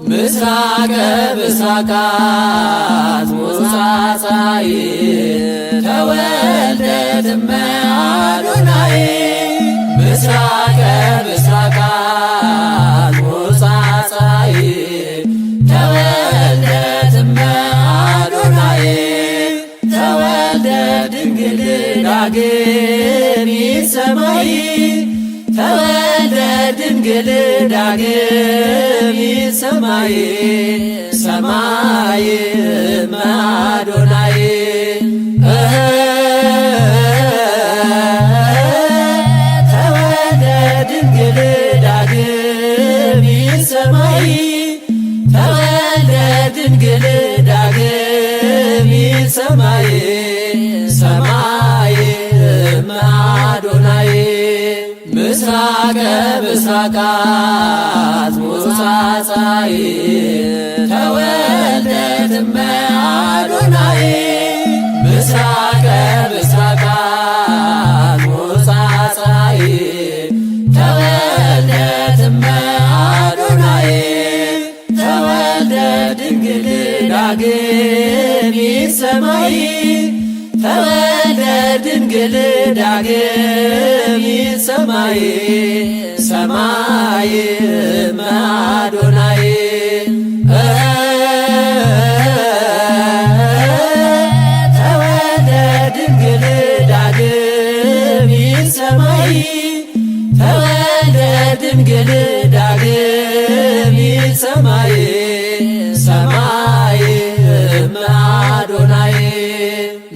ምስራቀ ብስራቃት ሞጻጻይ ተወልደ እመ አዶናይ ምስራቀ ብስራቃት ሞጻጻይ ተወልደ እመ አዶናይ ተወልደ ድንግል ዳግሚት ሰማይ ተወልደ ድንግል ዳግሚት ሰማይ ሰማይ እመ አዶናይ ተወልደ ድንግል ዳግሚት ሰማይ ተወልደ ድንግል ዳግሚት ሰማይ ሰማይ እመ አዶናይ ምስራቀ ብስራቃት ሞጻጻይ ተወልደ እመ አዶናይ ምስራቀ ብስራቃት ሞጻጻይ ተወልደ እመ አዶናይ ተወልደ ድንግል ዳግሚት ሰማይ ተወልደ ድንግል ዳግሚት ሰማይ ሰማይ እመ አዶናይ ተወልደ ድንግል ዳግሚት ሰማይ ተወልደ ድንግል